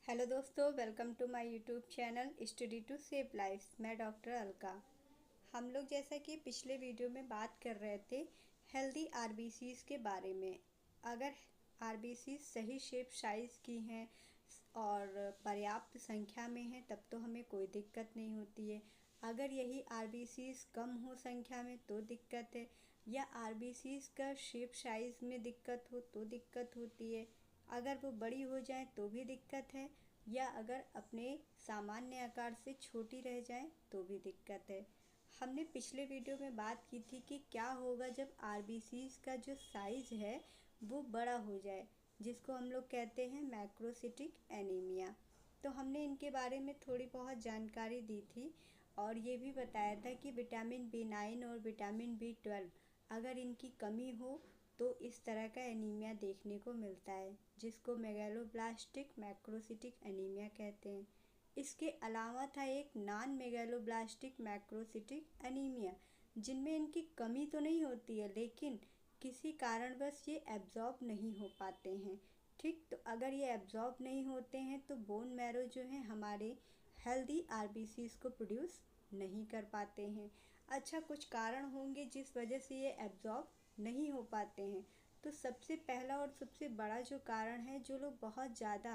Hello दोस्तों, welcome to my YouTube channel study to save life. मैं doctor Alka. हम लोग जैसा कि पिछले वीडियो में बात कर रहे थे हेल्दी आरबीसीज़ के बारे में। अगर आरबीसीज़ सही शेप साइज़ की हैं और पर्याप्त संख्या में हैं तब तो हमें कोई दिक्कत नहीं होती है। अगर यही आरबीसीज़ कम हो संख्या में तो दिक्कत है, या आरबीसीज़ का शेप साइज़ में दिक्कत हो तो दिक्कत होती है। अगर वो बड़ी हो जाए तो भी दिक्कत है, या अगर अपने सामान्य आकार से छोटी रह जाए तो भी दिक्कत है। हमने पिछले वीडियो में बात की थी कि क्या होगा जब आरबीसीज़ का जो साइज़ है वो बड़ा हो जाए, जिसको हम लोग कहते हैं मैक्रोसिटिक एनीमिया। तो हमने इनके बारे में थोड़ी बहुत जानकारी दी थी और ये भी बताया था कि विटामिन B9 और विटामिन B12 अगर इनकी कमी हो तो इस तरह का एनीमिया देखने को मिलता है, जिसको मेगालोब्लास्टिक मैक्रोसिटिक एनीमिया कहते हैं। इसके अलावा था एक नॉन मेगालोब्लास्टिक मैक्रोसिटिक एनीमिया, जिनमें इनकी कमी तो नहीं होती है लेकिन किसी कारणवश ये एब्जॉर्ब नहीं हो पाते हैं। ठीक, तो अगर ये एब्जॉर्ब नहीं होते हैं तो बोन मैरो जो है हमारे हेल्दी आरबीसीज़ को प्रोड्यूस नहीं कर पाते हैं। अच्छा, कुछ कारण होंगे जिस वजह से ये एब्जॉर्ब नहीं हो पाते हैं। तो सबसे पहला और सबसे बड़ा जो कारण है, जो लोग बहुत ज़्यादा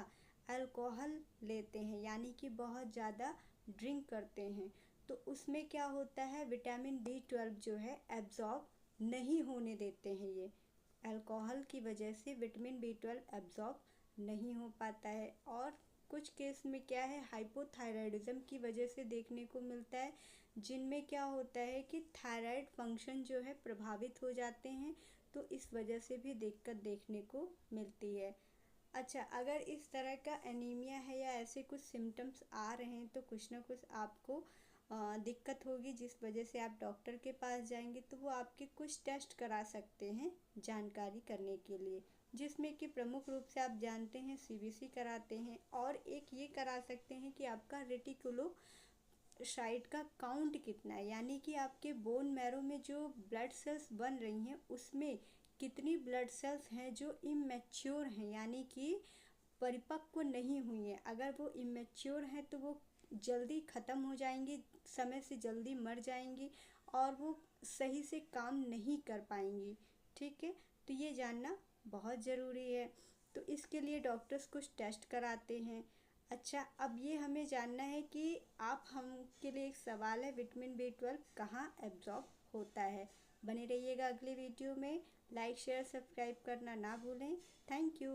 अल्कोहल लेते हैं यानी कि बहुत ज़्यादा ड्रिंक करते हैं, तो उसमें क्या होता है, विटामिन B12 जो है एब्जॉर्ब नहीं होने देते हैं। ये अल्कोहल की वजह से विटामिन B12 एब्जॉर्ब नहीं हो पाता है। और कुछ केस में क्या है, हाइपोथायराइडिज्म की वजह से देखने को मिलता है, जिनमें क्या होता है कि थायराइड फंक्शन जो है प्रभावित हो जाते हैं, तो इस वजह से भी दिक्कत देखने को मिलती है। अच्छा, अगर इस तरह का एनीमिया है या ऐसे कुछ सिम्टम्स आ रहे हैं तो कुछ ना कुछ आपको दिक्कत होगी, जिस वजह से आप डॉक्टर के पास जाएंगे तो वो आपके कुछ टेस्ट करा सकते हैं जानकारी करने के लिए, जिसमें कि प्रमुख रूप से आप जानते हैं सीबीसी कराते हैं, और एक ये करा सकते हैं कि आपका रेटिकुलो साइट का काउंट कितना है, यानी कि आपके बोन मैरो में जो ब्लड सेल्स बन रही हैं उसमें कितनी ब्लड सेल्स हैं जो इमेच्योर हैं, यानी कि परिपक्व नहीं हुई हैं। अगर वो इमेच्योर हैं तो वो जल्दी ख़त्म हो जाएंगी, समय से जल्दी मर जाएंगी और वो सही से काम नहीं कर पाएंगी। ठीक है, तो ये जानना बहुत ज़रूरी है। तो इसके लिए डॉक्टर्स कुछ टेस्ट कराते हैं। अच्छा, अब ये हमें जानना है कि आप हम के लिए एक सवाल है, विटामिन B12 कहाँ एब्जॉर्ब होता है। बने रहिएगा अगले वीडियो में। लाइक शेयर सब्सक्राइब करना ना भूलें। Thank you.